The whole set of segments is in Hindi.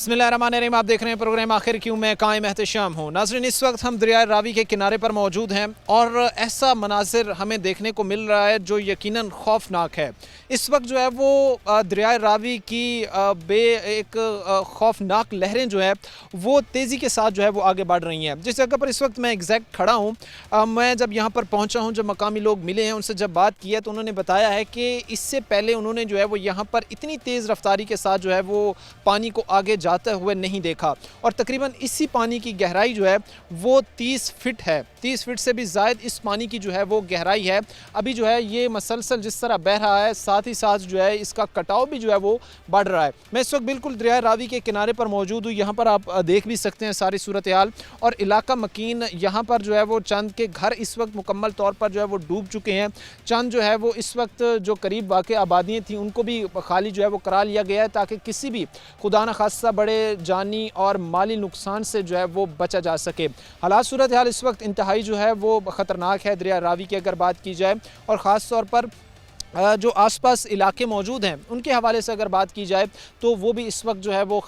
बिस्मिल्लाहिर्रहमानिर्रहीम। आप देख रहे हैं प्रोग्राम आखिर क्यों, मैं कायम एहतशाम हूँ। नाज़रीन, इस वक्त हम दरिया रावी के किनारे पर मौजूद हैं और ऐसा मनाजिर हमें देखने को मिल रहा है जो यकीनन खौफनाक है। इस वक्त जो है वो दरिया रावी की एक खौफनाक लहरें जो है वो तेज़ी के साथ जो है वो आगे बढ़ रही हैं। जिस जगह पर इस वक्त मैं एग्जैक्ट खड़ा हूँ, मैं जब यहाँ पर पहुँचा हूँ, जब मकामी लोग मिले हैं, उनसे जब बात की है तो उन्होंने बताया है कि इससे पहले उन्होंने जो है वो यहाँ पर इतनी तेज़ रफ्तारी के साथ जो है वो पानी को आगे जाते हुए नहीं देखा और तकरीबन इसी पानी की गहराई जो है वो 30 फीट है। 30 फीट से भी ज़ायद इस पानी की जो है वो गहराई है। अभी जो है ये मसलसल जिस तरह बह रहा है, साथ ही साथ जो है इसका कटाव भी जो है वो बढ़ रहा है। मैं इस वक्त बिल्कुल दरिया रावी के किनारे पर मौजूद हूँ। यहाँ पर आप देख भी सकते हैं सारी सूरत हाल और इलाका मकीन। यहाँ पर जो है वो चंद के घर इस वक्त मुकम्मल तौर पर जो है वो डूब चुके हैं। चंद जो है वो इस वक्त जो करीब वाक़ आबादियाँ थी उनको भी खाली जो है वो करा लिया गया है ताकि किसी भी खुदा न खास्ता बड़े जानी और माली नुकसान से जो है वो बचा जा सके। हालात सूरत हाल इस वक्त इंतहाई जो है वो ख़तरनाक है दरिया रावी की अगर बात की जाए, और ख़ास तौर पर जो आसपास इलाके मौजूद हैं उनके हवाले से अगर बात की जाए तो वो भी इस वक्त जो है वो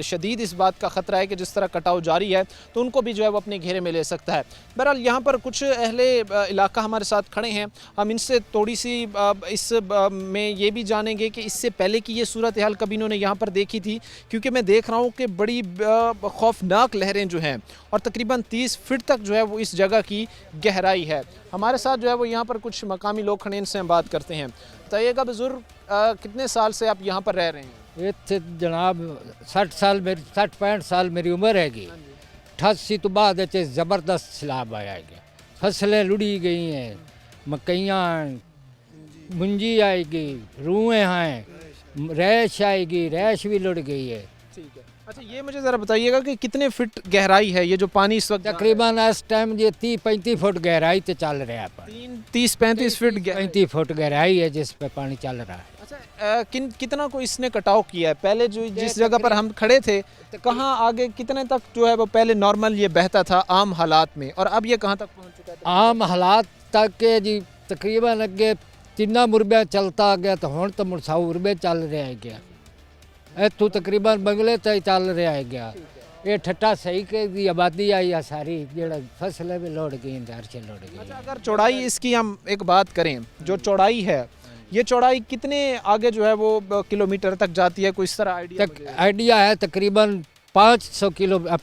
शदीद इस बात का ख़तरा है कि जिस तरह कटाव जारी है तो उनको भी जो है वो अपने घेरे में ले सकता है। बहरहाल यहाँ पर कुछ अहले इलाका हमारे साथ खड़े हैं, हम इनसे थोड़ी सी इस में ये भी जानेंगे कि इससे पहले की ये सूरत हाल कभी इन्होंने यहाँ पर देखी थी, क्योंकि मैं देख रहा हूँ कि बड़ी खौफनाक लहरें जो हैं और तकरीबन 30 फीट तक जो है वो इस जगह की गहराई है। हमारे साथ जो है वो यहाँ पर कुछ मकामी लोग खड़े, इनसे हम बात करते हैं। बताइएगा बुजुर्ग, कितने साल से आप यहाँ पर रह रहे हैं? इतने जनाब 60-65 साल मेरी उम्र हैगी। 88 तो बाद ज़बरदस्त सैलाब आया है, फसलें लुड़ी गई हैं, मकइयाँ मुंजी आएगी, रुएँ हैं, रैश आएगी, रैश भी लुड़ गई है। ठीक है, अच्छा ये मुझे ज़रा बताइएगा कि कितने फीट गहराई है ये जो पानी इस वक्त? तकरीबन इस टाइम ये 30-35 फुट गहराई से चल रहा है। 30-35 फीट 35 फुट गहराई है जिस पे पानी चल रहा है। अच्छा, कितना को इसने कटाव किया है? पहले जो जिस जगह पर हम खड़े थे कहाँ आगे कितने तक जो है वो पहले नॉर्मल ये बहता था आम हालात में, और अब ये कहाँ तक पहुँच चुका है? आम हालात तक के जी तकरीबन अगे 3 मुरबे चलता आ गया तो हुण तो मुरसाऊ मुरबे चल रहा है गया, इतों तकरीबन बंगले तक चल रहा है गया। ये ठट्टा सही के दी आबादी आई है सारी, जेड़ा फसलें भी लौट गई, से लौट गई। अच्छा, अगर चौड़ाई इसकी हम एक बात करें, जो चौड़ाई है ये चौड़ाई कितने आगे जो है वो किलोमीटर तक जाती है? कोई इस तरह आइडिया है तकरीबन 5 किलोमीटर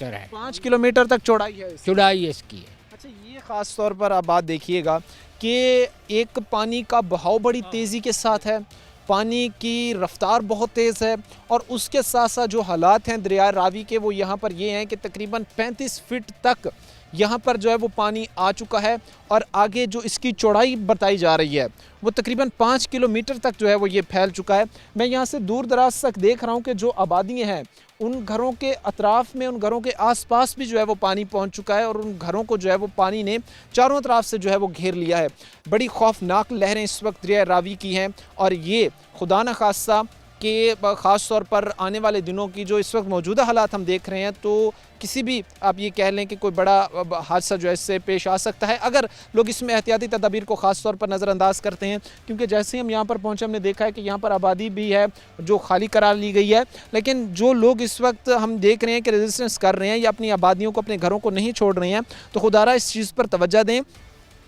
है। 5 किलोमीटर तक चौड़ाई है, चौड़ाई इसकी है। अच्छा, ये ख़ास तौर पर आप बात देखिएगा कि एक पानी का बहाव बड़ी तेज़ी के साथ है, पानी की रफ्तार बहुत तेज़ है, और उसके साथ साथ जो हालात हैं दरिया रावी के वो यहाँ पर ये हैं कि तकरीबन 35 फीट तक यहाँ पर जो है वो पानी आ चुका है, और आगे जो इसकी चौड़ाई बताई जा रही है वो तकरीबन 5 किलोमीटर तक जो है वो ये फैल चुका है। मैं यहाँ से दूर दराज तक देख रहा हूँ कि जो आबादियाँ हैं उन घरों के अतराफ़ में, उन घरों के आसपास भी जो है वो पानी पहुँच चुका है, और उन घरों को जो है वो पानी ने चारों तरफ से जो है वो घेर लिया है। बड़ी खौफनाक लहरें इस वक्त दरिया रावी की हैं, और ये खुदा न खास्ता कि ख़ास तौर पर आने वाले दिनों की जो इस वक्त मौजूदा हालात हम देख रहे हैं तो किसी भी आप ये कह लें कि कोई बड़ा हादसा जो है इससे पेश आ सकता है अगर लोग इसमें एहतियाती तदाबीर को ख़ास तौर पर नज़रअंदाज करते हैं। क्योंकि जैसे ही हम यहाँ पर पहुँचे हमने देखा है कि यहाँ पर आबादी भी है जो खाली करार ली गई है, लेकिन जो लोग इस वक्त हम देख रहे हैं कि रेजिस्टेंस कर रहे हैं या अपनी आबादियों को, अपने घरों को नहीं छोड़ रहे हैं, तो खुदारा इस चीज़ पर तवज्जो दें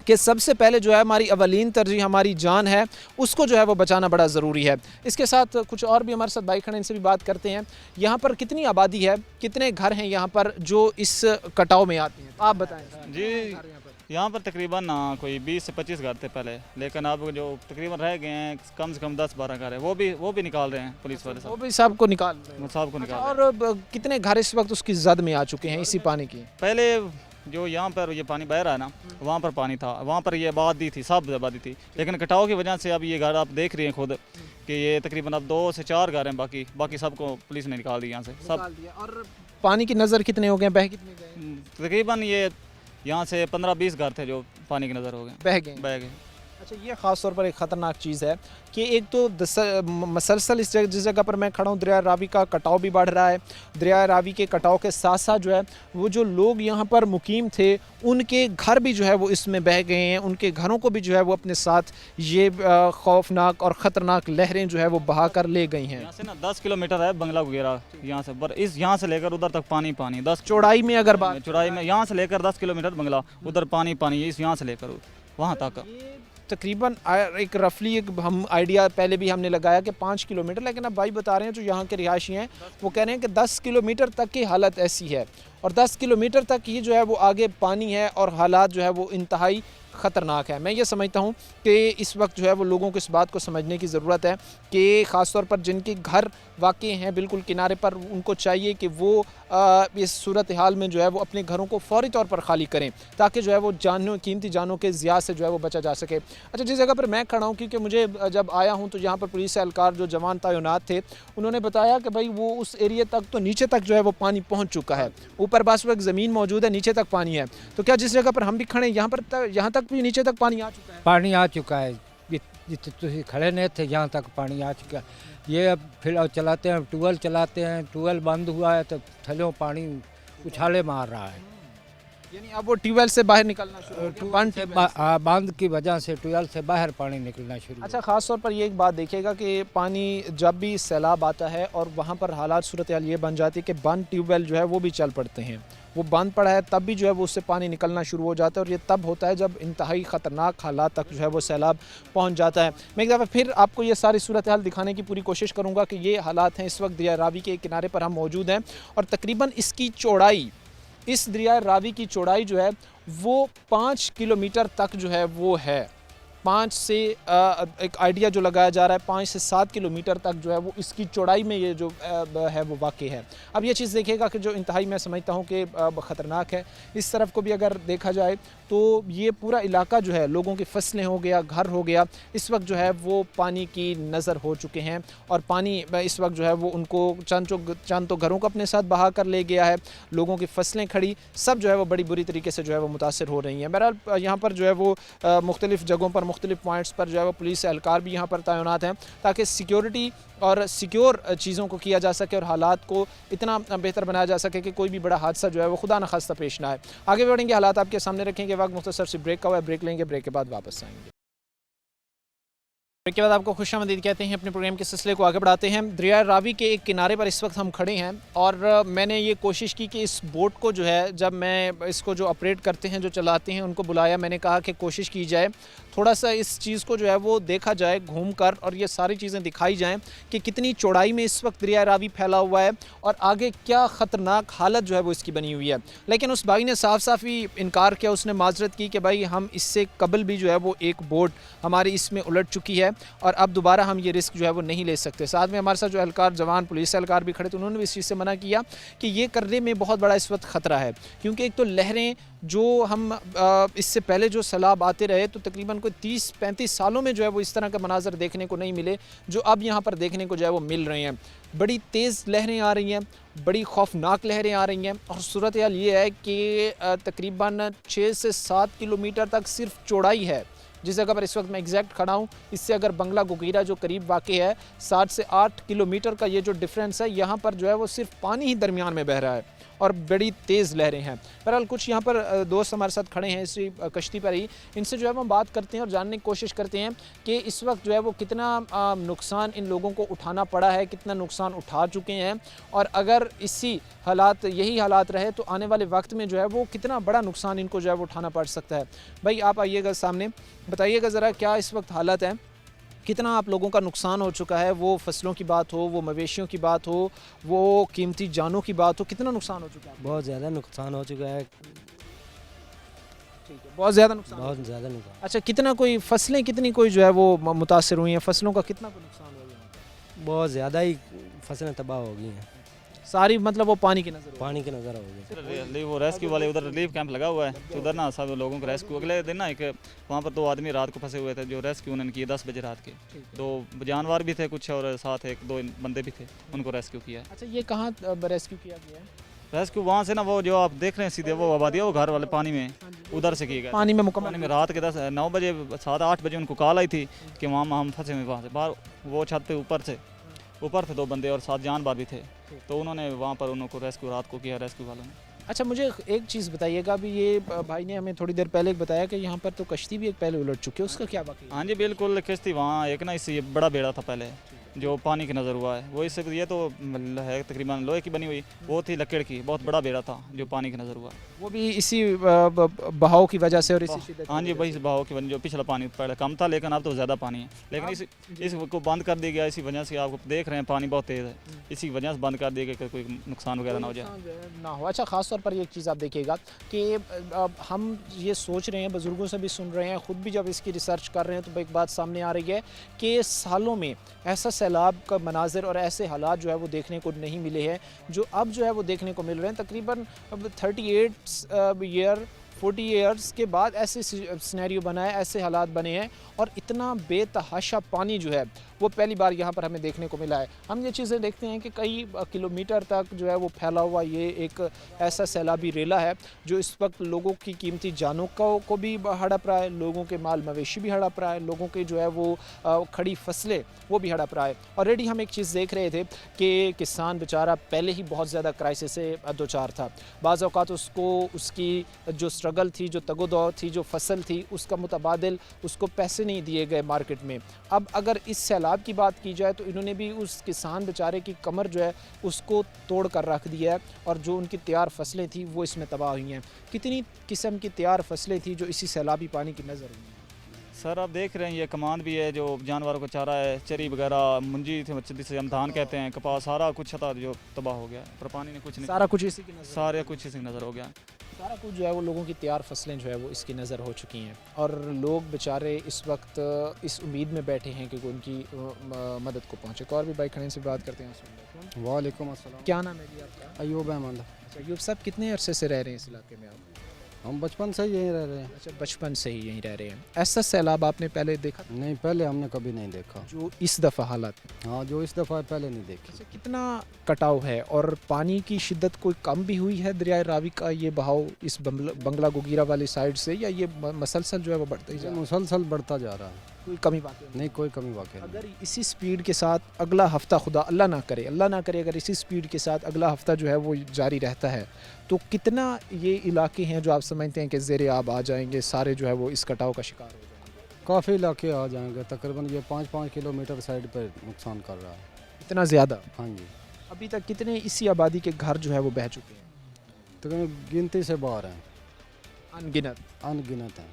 कि सबसे पहले जो है हमारी अवलीन तरजीह हमारी जान है, उसको जो है वो बचाना बड़ा ज़रूरी है। इसके साथ कुछ और भी हमारे साथ भाई खड़े, इनसे भी बात करते हैं। यहाँ पर कितनी आबादी है, कितने घर हैं यहाँ पर जो इस कटाव में आते हैं, आप बताएं जी। यहाँ पर तकरीबन कोई 20 से 25 घर थे पहले, लेकिन अब जो तकरीबन रह गए हैं कम से कम 10-12 घर है, वो भी निकाल रहे हैं पुलिस वाले, वो भी सबको निकाल रहे हैं। सबको निकाल। और कितने घर इस वक्त उसकी जद में आ चुके हैं इसी पानी की? पहले जो यहाँ पर ये पानी बह रहा है ना, वहाँ पर पानी था, वहाँ पर ये आबादी थी, सब आबादी थी, लेकिन कटाव की वजह से अब ये घर आप देख रहे हैं खुद कि ये तकरीबन अब 2 से 4 घर हैं, बाकी सबको पुलिस ने निकाल दिया यहाँ से सब। और पानी की नज़र कितने हो गए, बह कितने गए? तकरीबन ये यहाँ से 15-20 घर थे जो पानी की नज़र हो गए, बह गए। बह गए। अच्छा, ये ख़ास तौर पर एक ख़तरनाक चीज़ है कि एक तो मसलसल इस जगह जिस जगह पर मैं खड़ा हूँ दरिया रावी का कटाव भी बढ़ रहा है। दरिया रावी के कटाव के साथ साथ जो है वो जो लोग यहाँ पर मुकीम थे उनके घर भी जो है वो इसमें बह गए हैं, उनके घरों को भी जो है वो अपने साथ ये खौफनाक और ख़तरनाक लहरें जो है वो बहा कर ले गई हैं। यहाँ से ना 10 किलोमीटर है बंगला वगैरह यहाँ से, पर इस यहाँ से लेकर उधर तक पानी पानी 10 चौड़ाई में अगर बात चौड़ाई में यहाँ से लेकर 10 किलोमीटर बंगला, उधर पानी पानी, इस यहाँ से लेकर वहाँ तक। तकरीबन एक रफली एक हम आइडिया पहले भी हमने लगाया कि 5 किलोमीटर, लेकिन अब भाई बता रहे हैं जो यहाँ के रिहायशी हैं वो कह रहे हैं कि 10 किलोमीटर तक की हालत ऐसी है और 10 किलोमीटर तक ही जो है वो आगे पानी है और हालात जो है वो इंतहाई ख़तरनाक है। मैं ये समझता हूँ कि इस वक्त जो है वो लोगों को इस बात को समझने की ज़रूरत है कि ख़ास तौर पर जिनके घर वाक़ई हैं बिल्कुल किनारे पर, उनको चाहिए कि वो इस सूरत हाल में जो है वो अपने घरों को फ़ौरी तौर पर खाली करें ताकि जो है वो जानों कीमती जानों के ज़िया से जो है वो बचा जा सके। अच्छा, जिस जगह पर मैं खड़ा हूँ, क्योंकि मुझे जब आया हूँ तो यहाँ पर पुलिस एहलकार जो जवान तैनात थे उन्होंने बताया कि भाई वो उस एरिया तक तो नीचे तक जो है वो पानी पहुँच चुका है, ऊपर बस वक्त ज़मीन मौजूद है, नीचे तक पानी है। तो क्या जिस जगह पर हम भी खड़े यहाँ तक भी नीचे तक पानी आ चुका है? पानी आ चुका है, जितने तुम खड़े नहीं थे यहाँ तक पानी आ चुका है। ये अब फिर अब चलाते हैं ट्यूबवेल, चलाते हैं ट्यूबवेल बंद हुआ है तो थलों पानी उछाले मार रहा है। यानी अब वो ट्यूबवेल से बाहर निकलना शुरू हो गया, बंद ट्यूबवेल से। बांध की वजह से ट्यूबवेल से बाहर पानी निकलना शुरू। अच्छा, ख़ास तौर पर ये एक बात देखिएगा कि पानी जब भी सैलाब आता है और वहाँ पर हालात सूरत हाल ये बन जाती है कि बंद ट्यूबवेल जो है वो भी चल पड़ते हैं, वो बंद पड़ा है तब भी जो है वो उससे पानी निकलना शुरू हो जाता है और ये तब होता है जब इंतहाई ख़तरनाक हालात तक जो है वो सैलाब पहुंच जाता है। मैं एक दफ़ा फिर आपको ये सारी सूरत हाल दिखाने की पूरी कोशिश करूंगा कि ये हालात हैं। इस वक्त दरिया रावी के किनारे पर हम मौजूद हैं और तकरीबन इसकी चौड़ाई, इस दरिया रावी की चौड़ाई जो है वो 5 किलोमीटर तक जो है वो है। 5 से एक आइडिया जो लगाया जा रहा है 5 से 7 किलोमीटर तक जो है वो इसकी चौड़ाई में ये जो है वो वाक़ई है। अब ये चीज़ देखिएगा कि जो इंतहाई मैं समझता हूँ कि ख़तरनाक है। इस तरफ को भी अगर देखा जाए तो ये पूरा इलाका जो है, लोगों की फसलें हो गया, घर हो गया, इस वक्त जो है वो पानी की नज़र हो चुके हैं और पानी इस वक्त जो है वो उनको चंद तो घरों को अपने साथ बहा कर ले गया है, लोगों की फसलें खड़ी सब जो है वो बड़ी बुरी तरीके से जो है वो मुतासर हो रही हैं। बहरहाल यहाँ पर जो है वो मुख्तलिफ़ जगहों पर मुख्तलिफ़ पॉइंट्स पर जो है वो पुलिस एहलकार भी यहाँ पर तैनात हैं ताकि सिक्योरिटी और सिक्योर चीज़ों को किया जा सके और हालात को इतना बेहतर बनाया जा सके कि कोई भी बड़ा हादसा जो है वो खुदा न खास्ता पेश ना आए। आगे बढ़ेंगे, हालात आपके सामने रखेंगे। वक्त मुख्तसर सी ब्रेक का हुआ है, ब्रेक लेंगे, ब्रेक के बाद वापस आएंगे। ब्रेक के बाद आपको खुशामदीद कहते हैं, अपने प्रोग्राम के सिलसिले को आगे बढ़ाते हैं। दरिया रावी के एक किनारे पर इस वक्त हम खड़े हैं और मैंने ये कोशिश की कि इस बोट को जो है, जब मैं इसको जो ऑपरेट करते हैं, जो चलाते हैं, उनको बुलाया, मैंने कहा कि कोशिश की जाए थोड़ा सा इस चीज़ को जो है वो देखा जाए घूम कर और ये सारी चीज़ें दिखाई जाएं कि कितनी चौड़ाई में इस वक्त दरिया रावी फैला हुआ है और आगे क्या ख़तरनाक हालत जो है वो इसकी बनी हुई है। लेकिन उस भाई ने साफ साफ ही इनकार किया, उसने माजरत की कि भाई हम इससे कबल भी जो है वो एक बोट हमारी इसमें उलट चुकी है और अब दोबारा हम ये रिस्क जो है वो नहीं ले सकते। साथ में हमारे साथ जो एहलकार जवान पुलिस एहलकार भी खड़े थे, उन्होंने भी इस चीज़ से मना किया कि ये करने में बहुत बड़ा इस वक्त ख़तरा है, क्योंकि एक तो लहरें जो हम इससे पहले जो सैलाब आते रहे तो तकरीबन कोई 30-35 सालों में जो है वो इस तरह के मनाजर देखने को नहीं मिले जो अब यहाँ पर देखने को जो है वो मिल रहे हैं। बड़ी तेज़ लहरें आ रही हैं, बड़ी खौफनाक लहरें आ रही हैं और सूरत हाल ये है कि तकरीबन 6 से 7 किलोमीटर तक सिर्फ चौड़ाई है जिस जगह पर इस वक्त मैं एग्जैक्ट खड़ा हूँ। इससे अगर बंगला गोगीरा जो करीब वाक़ई है 7 से 8 किलोमीटर का ये जो डिफरेंस है, यहाँ पर जो है वो सिर्फ पानी ही दरमियान में बह रहा है और बड़ी तेज़ लहरें हैं। बहरहाल कुछ यहाँ पर दोस्त हमारे साथ खड़े हैं इसी कश्ती पर ही, इनसे जो है हम बात करते हैं और जानने की कोशिश करते हैं कि इस वक्त जो है वो कितना नुकसान इन लोगों को उठाना पड़ा है, कितना नुकसान उठा चुके हैं और अगर यही हालात रहे तो आने वाले वक्त में जो है वो कितना बड़ा नुकसान इनको जो है वो उठाना पड़ सकता है। भाई आप आइएगा सामने, बताइएगा ज़रा क्या इस वक्त हालत है, कितना आप लोगों का नुकसान हो चुका है, वो फसलों की बात हो, वो मवेशियों की बात हो, वो कीमती जानों की बात हो, कितना नुकसान हो चुका है? बहुत ज़्यादा नुकसान हो चुका है। ठीक है, बहुत ज़्यादा नुकसान। बहुत ज़्यादा नुकसान। अच्छा, कितना कोई फसलें कितनी कोई जो है वो मुतासर हुई हैं, फसलों का कितना कोई नुकसान हुआ है? बहुत ज़्यादा ही फसलें तबाह हो गई हैं, सारी मतलब वो पानी की नज़र पानी की नज़र हो गई। वो रेस्क्यू वाले उधर रिलीफ कैंप लगा हुआ है तो उधर ना सब लोगों को रेस्क्यू, अगले दिन ना एक वहाँ पर 2 आदमी रात को फंसे हुए थे जो रेस्क्यू उन्होंने किए 10 बजे रात के। 2 जानवर भी थे कुछ और साथ 1-2 बंदे भी थे, उनको रेस्क्यू किया है। अच्छा, ये कहाँ रेस्क्यू किया गया है? रेस्क्यू वहाँ से ना वो जो आप देख रहे हैं सीधे वो आबादी है वो घर वाले पानी में उधर से किए गए। पानी में मुकम्मल पानी में रात के 9 बजे 7-8 बजे उनको कॉल आई थी कि वहाँ हम फंसे हुए वहाँ से बाहर वो छत पे ऊपर थे 2 बंदे और 7 जानवर भी थे, तो उन्होंने वहाँ पर उनको रेस्क्यू रात को किया रेस्क्यू वालों ने। अच्छा, मुझे एक चीज़ बताइएगा, अभी ये भाई ने हमें थोड़ी देर पहले बताया कि यहाँ पर तो कश्ती भी एक पहले उलट चुकी है, उसका क्या बाकी है? हाँ जी बिल्कुल, किश्ती वहाँ एक ना इससे बड़ा बेड़ा था पहले जो पानी की नज़र हुआ है, वो इससे ये तो है तकरीबन लोहे की बनी हुई, वो थी लकड़ की, बहुत बड़ा बेड़ा था जो पानी की नज़र हुआ। वो भी इसी बहाव की वजह से और इसी शिद्दत हाँ जी भाई, इस बहाव की वजह जो पिछला पानी पहले कम था लेकिन अब तो ज़्यादा पानी है, लेकिन इसको बंद कर दिया गया, इसी वजह से आप देख रहे हैं पानी बहुत तेज़ है, इसी वजह से बंद कर दिया गया कि कोई नुकसान वगैरह ना हो जाए ना हो। अच्छा, ख़ास तौर पर एक चीज़ आप देखिएगा कि हम ये सोच रहे हैं, बुज़ुर्गों से भी सुन रहे हैं, ख़ुद भी जब इसकी रिसर्च कर रहे हैं तो एक बात सामने आ रही है कि सालों में ऐसा सैलाब का मनाजिर और ऐसे हालात जो है वो देखने को नहीं मिले हैं जो अब जो है वो देखने को मिल रहे हैं। तकरीबन 40 ईयर्स के बाद ऐसे सिनेरियो बना है, ऐसे हालात बने हैं और इतना बेतहाशा पानी जो है वो पहली बार यहाँ पर हमें देखने को मिला है। हम ये चीज़ें देखते हैं कि कई किलोमीटर तक जो है वो फैला हुआ ये एक ऐसा सैलाबी रेला है जो इस वक्त लोगों की कीमती जानों को भी हड़प रहा है, लोगों के माल मवेशी भी हड़प रहा है, लोगों के जो है वो खड़ी फसलें वो भी हड़प रहा है। ऑलरेडी हम एक चीज़ देख रहे थे कि किसान बेचारा पहले ही बहुत ज़्यादा क्राइसिस से दो चार था, बाज़ औक़ात उसको उसकी जो स्ट्रगल थी, जो तगोदौ थी, जो फसल थी, उसका मुतबादिल उसको पैसे नहीं दिए गए मार्केट में। अब अगर इस सैलाब की बात की जाए तो इन्होंने भी उस किसान बेचारे की कमर जो है उसको तोड़ कर रख दिया है और जो उनकी तैयार फसलें थी वो इसमें तबाह हुई हैं। कितनी किस्म की तैयार फसलें थी जो इसी सैलाबी पानी की नज़र हुई हैं? सर आप देख रहे हैं ये कमान भी है जो जानवरों को चारा है, चरी वगैरह, मुंजी थे जिसे हम धान कहते हैं, कपास, सारा कुछ था जो तबाह हो गया पर पानी ने कुछ नहीं, सारा कुछ इसी की नज़र, सारे कुछ इसी की नज़र हो गया। सारा कुछ जो है वो लोगों की तैयार फसलें जो है वो इसकी नज़र हो चुकी हैं और लोग बेचारे इस वक्त इस उम्मीद में बैठे हैं कि उनकी मदद को पहुँचे। और भी भाई खड़े से बात करते हैं। वालेकुम अस्सलाम। क्या नाम है जी आपका? अयूब अहमद। अच्छा अयूब साहब, कितने अरसे से रह रहे हैं इस इलाके में आप? हम बचपन से ही यहीं रह रहे हैं। अच्छा, बचपन से ही यहीं रह रहे हैं। ऐसा सैलाब आपने पहले देखा? नहीं, पहले हमने कभी नहीं देखा। जो इस दफ़ा हालात? हाँ, जो इस दफ़ा पहले नहीं देखी। अच्छा, कितना कटाव है और पानी की शिद्दत कोई कम भी हुई है दरिया रावी का ये बहाव इस बंगला गोगीरा वाली साइड से, या ये मसलसल जो है वो बढ़ता ही जा रहा है? मुसलसल बढ़ता जा रहा है, कोई कमी वाक़ई नहीं कोई कमी वाक़ई नहीं। अगर इसी स्पीड के साथ अगला हफ्ता, खुदा अल्लाह ना करे अगर इसी स्पीड के साथ अगला हफ्ता जो है वो जारी रहता है तो कितना ये इलाके हैं जो आप समझते हैं कि ज़ेरे आब आ जाएंगे, सारे जो है वो इस कटाव का शिकार हो जाएंगे? काफ़ी इलाके आ जाएंगे, तकरीबन ये 5-5 किलोमीटर साइड पर नुकसान कर रहा है। इतना ज़्यादा? हाँ जी। अभी तक कितने इसी आबादी के घर जो है वो बह चुके हैं? तकरीबन गिनती से बाहर हैं, अनगिनत हैं।